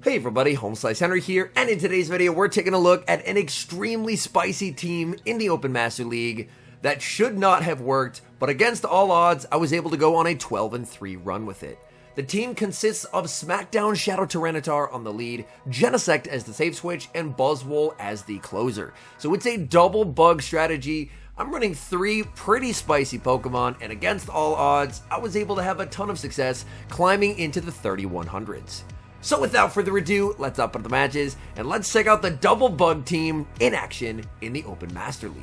Hey everybody, HomeSliceHenry here, and in today's video we're taking a look at an extremely spicy team in the Open Master League that should not have worked, but against all odds I was able to go on a 12-3 run with it. The team consists of Smackdown Shadow Tyranitar on the lead, Genesect as the safe switch, and BUZZWOLE as the closer. So it's a double bug strategy. I'm running 3 pretty spicy Pokemon, and against all odds, I was able to have a ton of success climbing into the 3100s. So without further ado, let's up the matches, and let's check out the double bug team in action in the Open Master League.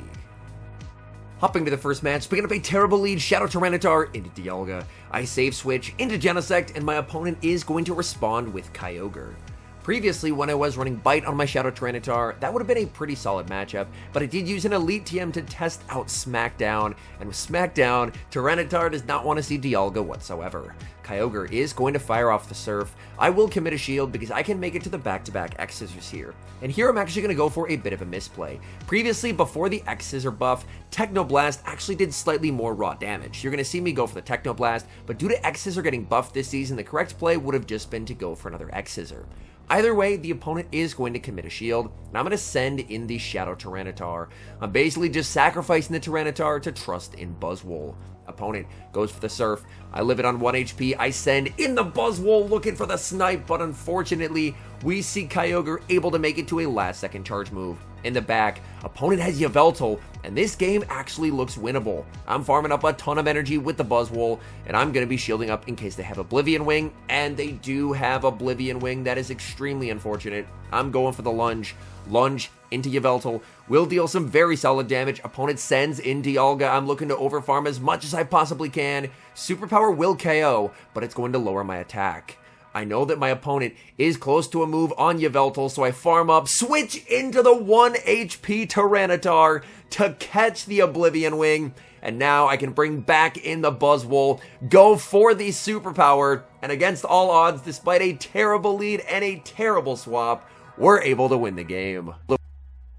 Hopping to the first match, picking up a terrible lead, Shadow Tyranitar into Dialga. I save switch into Genesect, and my opponent is going to respond with Kyogre. Previously, when I was running Bite on my Shadow Tyranitar, that would have been a pretty solid matchup, but I did use an Elite TM to test out Smackdown, and with Smackdown, Tyranitar does not want to see Dialga whatsoever. Kyogre is going to fire off the Surf. I will commit a shield because I can make it to the back-to-back X-Scissors here. And here I'm actually going to go for a bit of a misplay. Previously, before the X-Scissor buff, Technoblast actually did slightly more raw damage. You're going to see me go for the Technoblast, but due to X-Scissor getting buffed this season, the correct play would have just been to go for another X-Scissor. Either way, the opponent is going to commit a shield, and I'm going to send in the Shadow Tyranitar. I'm basically just sacrificing the Tyranitar to trust in BUZZWOLE. Opponent goes for the Surf. I live it on 1 HP. I send in the BUZZWOLE looking for the snipe, but unfortunately, we see Kyogre able to make it to a last-second charge move. In the back, opponent has Yveltal, and this game actually looks winnable. I'm farming up a ton of energy with the BUZZWOLE, and I'm going to be shielding up in case they have Oblivion Wing, and they do have Oblivion Wing. That is extremely unfortunate. I'm going for the lunge. Lunge into Yveltal will deal some very solid damage. Opponent sends in Dialga. I'm looking to overfarm as much as I possibly can. Superpower will KO, but it's going to lower my attack. I know that my opponent is close to a move on Yveltal, so I farm up, switch into the 1 HP Tyranitar to catch the Oblivion Wing, and now I can bring back in the BUZZWOLE, go for the Superpower, and against all odds, despite a terrible lead and a terrible swap, we're able to win the game.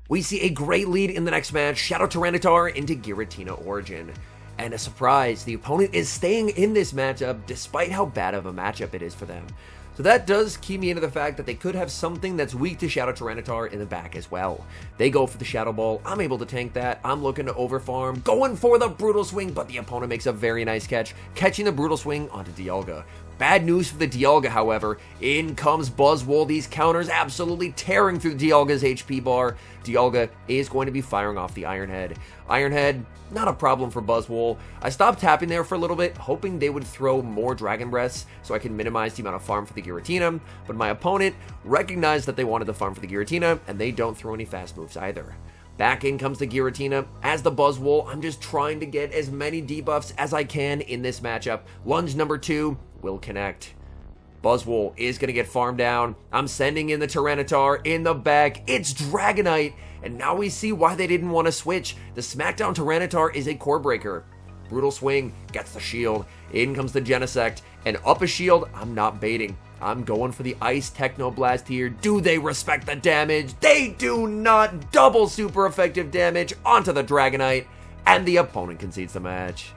We see a great lead in the next match, Shadow Tyranitar into Giratina Origin. And a surprise, the opponent is staying in this matchup despite how bad of a matchup it is for them. So that does key me into the fact that they could have something that's weak to Shadow Tyranitar in the back as well. They go for the Shadow Ball, I'm able to tank that, I'm looking to overfarm, going for the Brutal Swing, but the opponent makes a very nice catch, catching the Brutal Swing onto Dialga. Bad news for the Dialga, however. In comes BUZZWOLE, these counters absolutely tearing through Dialga's HP bar. Dialga is going to be firing off the Iron Head. Iron Head, not a problem for BUZZWOLE. I stopped tapping there for a little bit, hoping they would throw more Dragon Breaths so I can minimize the amount of farm for the Giratina, but my opponent recognized that they wanted to farm for the Giratina, and they don't throw any fast moves either. Back in comes the Giratina. As the BUZZWOLE, I'm just trying to get as many debuffs as I can in this matchup. Lunge number 2 will connect. BUZZWOLE is going to get farmed down. I'm sending in the Tyranitar in the back. It's Dragonite, and now we see why they didn't want to switch. The Smackdown Tyranitar is a core breaker. Brutal Swing gets the shield. In comes the Genesect, and up a shield, I'm not baiting. I'm going for the Ice Technoblast here. Do they respect the damage? They do not. Double super effective damage onto the Dragonite, and the opponent concedes the match.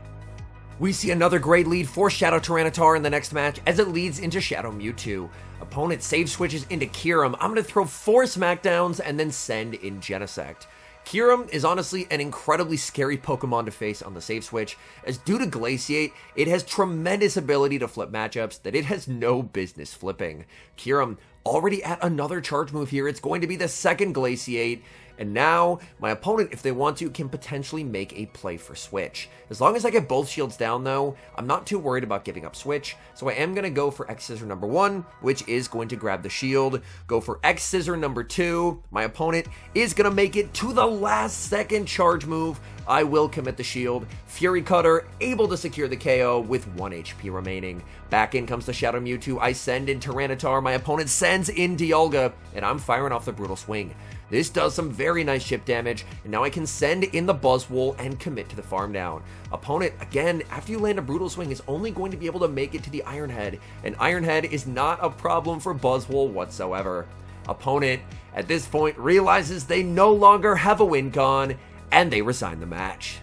We see another great lead for Shadow Tyranitar in the next match as it leads into Shadow Mewtwo. Opponent save switches into Kyurem. I'm going to throw 4 Smackdowns and then send in Genesect. Kyurem is honestly an incredibly scary Pokemon to face on the save switch, as due to Glaciate, it has tremendous ability to flip matchups that it has no business flipping. Kyurem already at another charge move here. It's going to be the second Glaciate, and now my opponent, if they want to, can potentially make a play for switch. As long as I get both shields down though, I'm not too worried about giving up switch, so I am going to go for X-Scissor number 1, which is going to grab the shield, go for X-Scissor number 2, my opponent is going to make it to the last second charge move, I will commit the shield, Fury Cutter able to secure the KO with 1 HP remaining. Back in comes the Shadow Mewtwo, I send in Tyranitar, my opponent sends in Dialga, and I'm firing off the Brutal Swing. This does some very nice chip damage, and now I can send in the BUZZWOLE and commit to the farm down. Opponent, again, after you land a Brutal Swing, is only going to be able to make it to the Iron Head, and Iron Head is not a problem for BUZZWOLE whatsoever. Opponent, at this point, realizes they no longer have a win con, and they resign the match.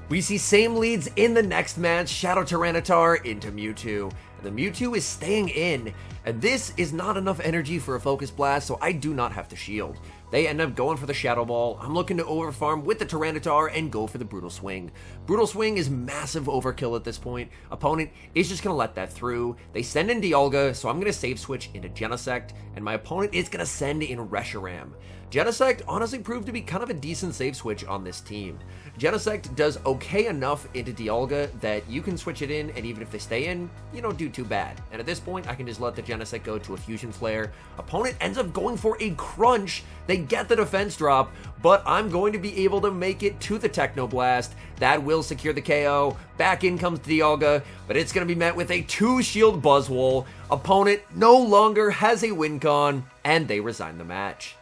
We see same leads in the next match, Shadow Tyranitar into Mewtwo. and the Mewtwo is staying in, and this is not enough energy for a Focus Blast, so I do not have to shield. They end up going for the Shadow Ball. I'm looking to overfarm with the Tyranitar and go for the Brutal Swing. Brutal Swing is massive overkill at this point. Opponent is just going to let that through. They send in Dialga, so I'm going to save switch into Genesect, and my opponent is going to send in Reshiram. Genesect honestly proved to be kind of a decent save switch on this team. Genesect does okay enough into Dialga that you can switch it in, and even if they stay in, you don't do too bad. And at this point, I can just let the Genesect go to a Fusion Flare. Opponent ends up going for a Crunch. They get the defense drop, but I'm going to be able to make it to the Techno Blast. That will secure the KO. Back in comes Dialga, but it's going to be met with a 2-shield BUZZWOLE. Opponent no longer has a win con, and they resign the match.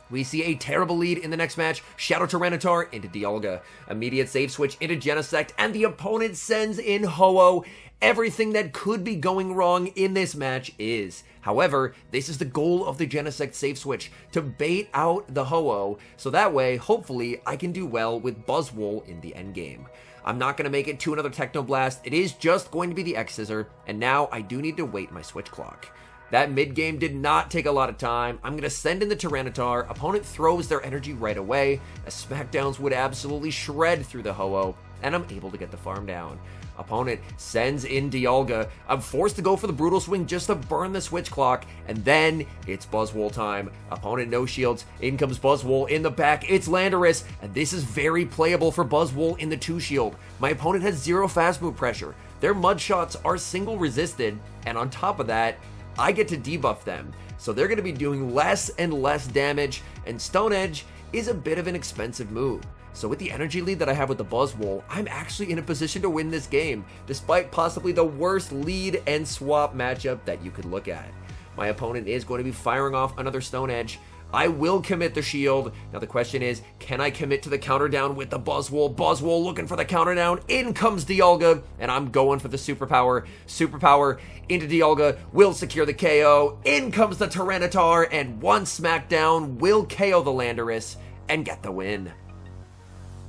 We see a terrible lead in the next match. Shadow Tyranitar into Dialga. Immediate save switch into Genesect, and the opponent sends in Ho-Oh. Everything that could be going wrong in this match is. However, this is the goal of the Genesect save switch, to bait out the Ho-Oh, so that way, hopefully, I can do well with BUZZWOLE in the endgame. I'm not going to make it to another Techno Blast. It is just going to be the X-Scissor, and now I do need to wait my switch clock. That mid-game did not take a lot of time. I'm going to send in the Tyranitar. Opponent throws their energy right away, as Smackdowns would absolutely shred through the Ho-Oh, and I'm able to get the farm down. Opponent sends in Dialga. I'm forced to go for the Brutal Swing just to burn the switch clock, and then it's BUZZWOLE time. Opponent no shields. In comes BUZZWOLE in the back. It's Landorus, and this is very playable for BUZZWOLE in the 2-shield. My opponent has 0 fast move pressure. Their mud shots are single resisted, and on top of that, I get to debuff them, so they're going to be doing less and less damage, and Stone Edge is a bit of an expensive move. So with the energy lead that I have with the BUZZWOLE, I'm actually in a position to win this game, despite possibly the worst lead and swap matchup that you could look at. My opponent is going to be firing off another Stone Edge. I will commit the shield. Now the question is, can I commit to the counter down with the BUZZWOLE? BUZZWOLE looking for the counter down. In comes Dialga, and I'm going for the superpower. Superpower into Dialga will secure the KO. In comes the Tyranitar, and one smackdown will KO the Landorus and get the win.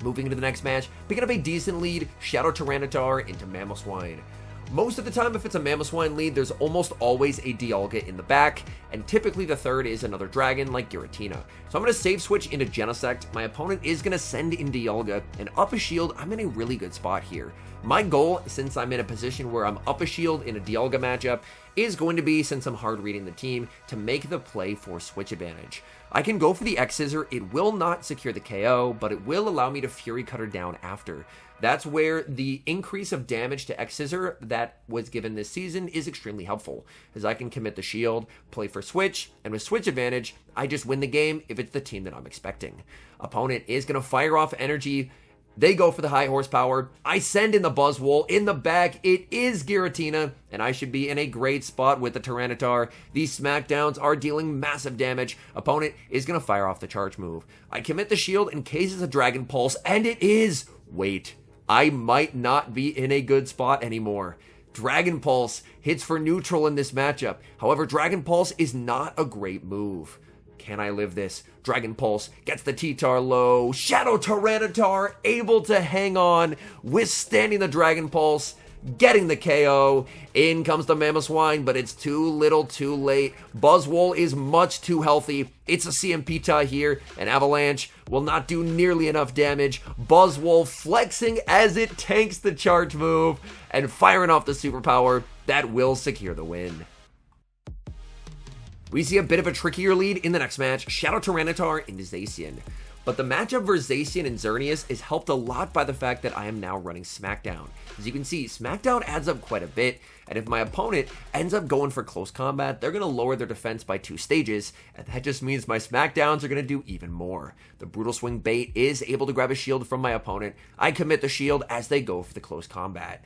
Moving into the next match, picking up a decent lead, Shadow Tyranitar into Mamoswine. Most of the time, if it's a Mamoswine lead, there's almost always a Dialga in the back, and typically the third is another dragon like Giratina. So I'm going to save switch into Genesect. My opponent is going to send in Dialga, and up a shield, I'm in a really good spot here. My goal, since I'm in a position where I'm up a shield in a Dialga matchup, is going to be, since I'm hard reading the team, to make the play for switch advantage. I can go for the X-Scissor. It will not secure the KO, but it will allow me to Fury Cutter down after. That's where the increase of damage to X-Scissor that was given this season is extremely helpful, as I can commit the shield, play for switch, and with switch advantage, I just win the game if it's the team that I'm expecting. Opponent is going to fire off energy. They go for the high horsepower. I send in the BUZZWOLE. In the back, it is Giratina, and I should be in a great spot with the Tyranitar. These smackdowns are dealing massive damage. Opponent is going to fire off the charge move. I commit the shield in case it's a Dragon Pulse, and it is. Wait, I might not be in a good spot anymore. Dragon Pulse hits for neutral in this matchup. However, Dragon Pulse is not a great move. Can I live this? Dragon Pulse gets the T-Tar low. Shadow Tyranitar able to hang on, withstanding the Dragon Pulse, getting the KO. In comes the Mamoswine, but it's too little too late. BUZZWOLE is much too healthy. It's a CMP tie here, and Avalanche will not do nearly enough damage. BUZZWOLE flexing as it tanks the charge move and firing off the superpower that will secure the win. We see a bit of a trickier lead in the next match, Shadow Tyranitar into Zacian. But the matchup for Zacian and Xerneas is helped a lot by the fact that I am now running Smackdown. As you can see, Smackdown adds up quite a bit, and if my opponent ends up going for close combat, they're going to lower their defense by 2 stages, and that just means my Smackdowns are going to do even more. The Brutal Swing bait is able to grab a shield from my opponent. I commit the shield as they go for the close combat.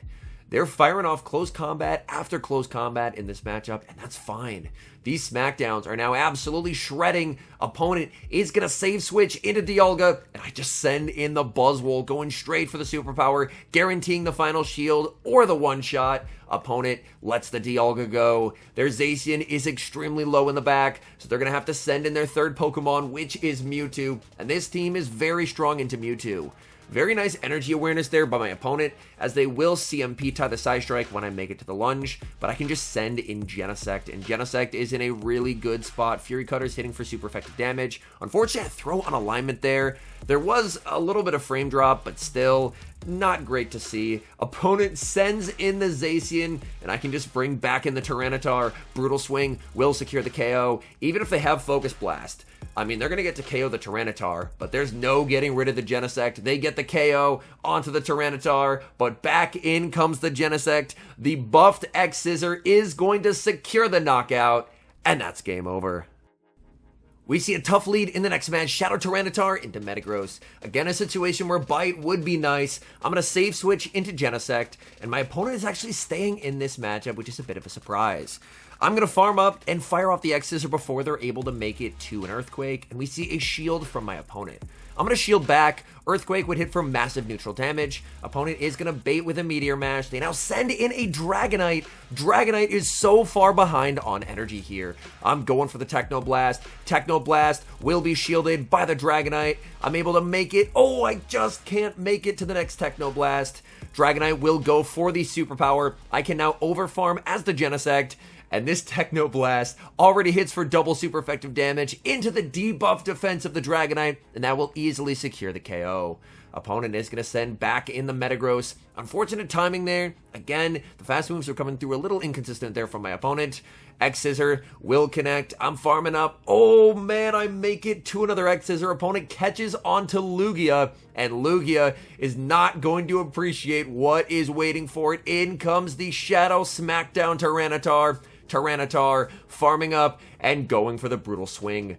They're firing off close combat after close combat in this matchup, and that's fine. These Smackdowns are now absolutely shredding. Opponent is going to save switch into Dialga, and I just send in the BUZZWOLE, going straight for the superpower, guaranteeing the final shield or the one-shot. Opponent lets the Dialga go. Their Zacian is extremely low in the back, so they're going to have to send in their third Pokemon, which is Mewtwo, and this team is very strong into Mewtwo. Very nice energy awareness there by my opponent, as they will CMP tie the Psy Strike when I make it to the lunge, but I can just send in Genesect, and Genesect is in a really good spot. Fury Cutter's hitting for super effective damage. Unfortunately, I throw on alignment there. There was a little bit of frame drop, but still not great to see. Opponent sends in the Zacian, and I can just bring back in the Tyranitar. Brutal Swing will secure the KO, even if they have Focus Blast. I mean, they're going to get to KO the Tyranitar, but there's no getting rid of the Genesect. They get the KO onto the Tyranitar, but back in comes the Genesect. The buffed X-Scissor is going to secure the knockout, and that's game over. We see a tough lead in the next match, Shadow Tyranitar into Metagross. Again, a situation where Bite would be nice. I'm going to save switch into Genesect, and my opponent is actually staying in this matchup, which is a bit of a surprise. I'm going to farm up and fire off the X-Scissor before they're able to make it to an Earthquake, and we see a shield from my opponent. I'm going to shield back. Earthquake would hit for massive neutral damage. Opponent is going to bait with a Meteor Mash. They now send in a Dragonite. Dragonite is so far behind on energy here. I'm going for the Techno Blast. Techno Blast will be shielded by the Dragonite. I'm able to make it. Oh, I just can't make it to the next Techno Blast. Dragonite will go for the Superpower. I can now overfarm as the Genesect. And this Techno Blast already hits for double super effective damage into the debuff defense of the Dragonite, and that will easily secure the KO. Opponent is going to send back in the Metagross. Unfortunate timing there. Again, the fast moves are coming through a little inconsistent there from my opponent. X-Scissor will connect. I'm farming up. Oh man, I make it to another X-Scissor. Opponent catches onto Lugia, and Lugia is not going to appreciate what is waiting for it. In comes the Shadow Smackdown Tyranitar. Tyranitar farming up and going for the Brutal Swing.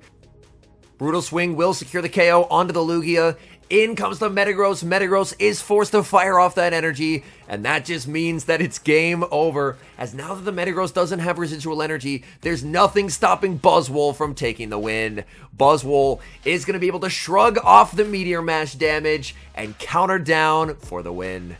Brutal Swing will secure the KO onto the Lugia. In comes the Metagross. Metagross is forced to fire off that energy, and that just means that it's game over, as now that the Metagross doesn't have residual energy, there's nothing stopping BUZZWOLE from taking the win. BUZZWOLE is going to be able to shrug off the Meteor Mash damage and counter down for the win.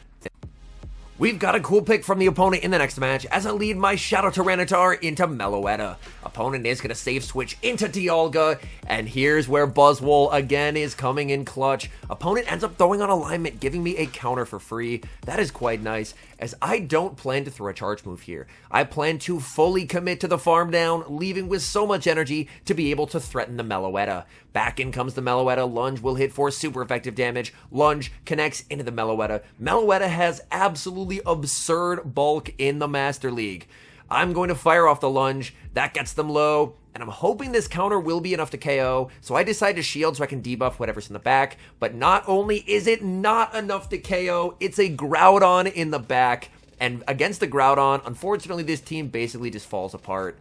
We've got a cool pick from the opponent in the next match as I lead my Shadow Tyranitar into Meloetta. Opponent is going to save switch into Dialga, and here's where BUZZWOLE again is coming in clutch. Opponent ends up throwing on alignment, giving me a counter for free. That is quite nice, as I don't plan to throw a charge move here. I plan to fully commit to the farm down, leaving with so much energy to be able to threaten the Meloetta. Back in comes the Meloetta. Lunge will hit for super effective damage. Lunge connects into the Meloetta. Meloetta has absolutely absurd bulk in the Master League. I'm going to fire off the Lunge. That gets them low, and I'm hoping this counter will be enough to KO, so I decide to shield so I can debuff whatever's in the back. But not only is it not enough to KO, it's a Groudon in the back, and against the Groudon, unfortunately this team basically just falls apart.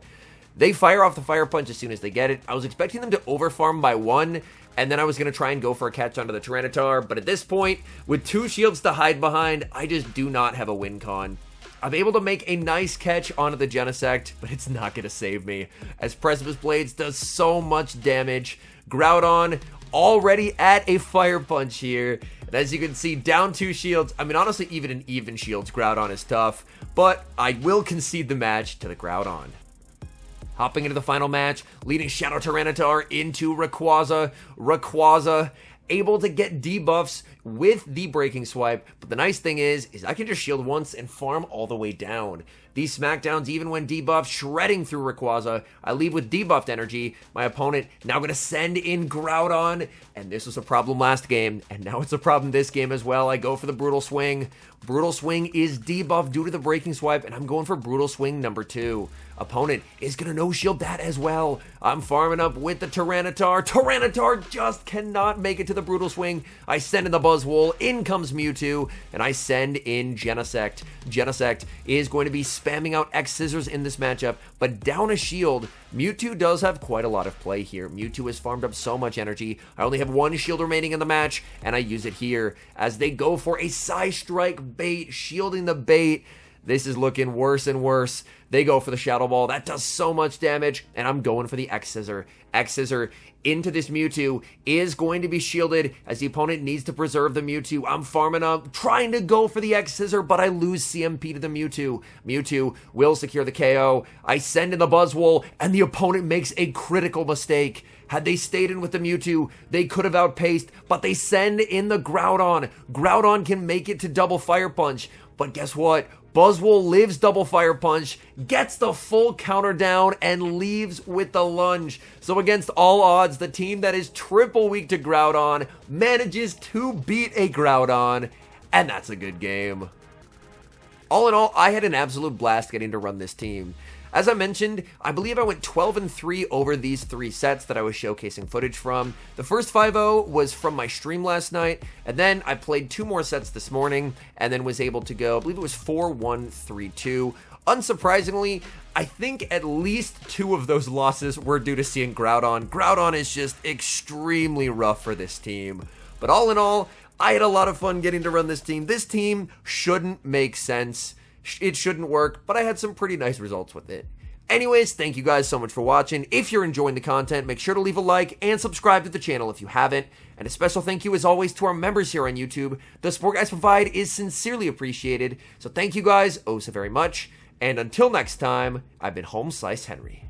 They fire off the Fire Punch as soon as they get it. I was expecting them to overfarm by one, and then I was going to try and go for a catch onto the Tyranitar, but at this point, with two shields to hide behind, I just do not have a win con. I'm able to make a nice catch onto the Genesect, but it's not going to save me, as Precipice Blades does so much damage. Groudon already at a Fire Punch here, and as you can see, down two shields. I mean, honestly, even in even shields, Groudon is tough, but I will concede the match to the Groudon. Hopping into the final match, leading Shadow Tyranitar into Rayquaza. Rayquaza able to get debuffs with the Breaking Swipe, but the nice thing is I can just shield once and farm all the way down. These Smackdowns, even when debuffed, shredding through Rayquaza. I leave with debuffed energy. My opponent now going to send in Groudon, and this was a problem last game, and now it's a problem this game as well. I go for the Brutal Swing. Brutal Swing is debuffed due to the Breaking Swipe, and I'm going for Brutal Swing number 2. Opponent is going to no-shield that as well. I'm farming up with the Tyranitar. Tyranitar just cannot make it to the Brutal Swing. I send in the BUZZWOLE. In comes Mewtwo, and I send in Genesect. Genesect is going to be spamming out X-Scissors in this matchup, but down a shield, Mewtwo does have quite a lot of play here. Mewtwo has farmed up so much energy. I only have one shield remaining in the match, and I use it here as they go for a Psy Strike bait, shielding the bait. This is looking worse and worse. They go for the Shadow Ball. That does so much damage, and I'm going for the X-Scissor. X-Scissor into this Mewtwo is going to be shielded as the opponent needs to preserve the Mewtwo. I'm farming up, trying to go for the X-Scissor, but I lose CMP to the Mewtwo. Mewtwo will secure the KO. I send in the BUZZWOLE, and the opponent makes a critical mistake. Had they stayed in with the Mewtwo, they could have outpaced, but they send in the Groudon. Groudon can make it to double Fire Punch, but guess what? BUZZWOLE lives double Fire Punch, gets the full counter down, and leaves with the lunge. So against all odds, the team that is triple weak to Groudon manages to beat a Groudon, and that's a good game. All in all, I had an absolute blast getting to run this team. As I mentioned, I believe I went 12-3 over these 3 sets that I was showcasing footage from. The first 5-0 was from my stream last night, and then I played 2 more sets this morning, and then was able to go, I believe it was 4-1-3-2. Unsurprisingly, I think at least 2 of those losses were due to seeing Groudon. Groudon is just extremely rough for this team. But all in all, I had a lot of fun getting to run this team. This team shouldn't make sense. It shouldn't work, but I had some pretty nice results with it. Anyways, thank you guys so much for watching. If you're enjoying the content, make sure to leave a like and subscribe to the channel if you haven't. And a special thank you as always to our members here on YouTube. The support guys provide is sincerely appreciated. So thank you guys oh so very much. And until next time, I've been HomeSliceHenry.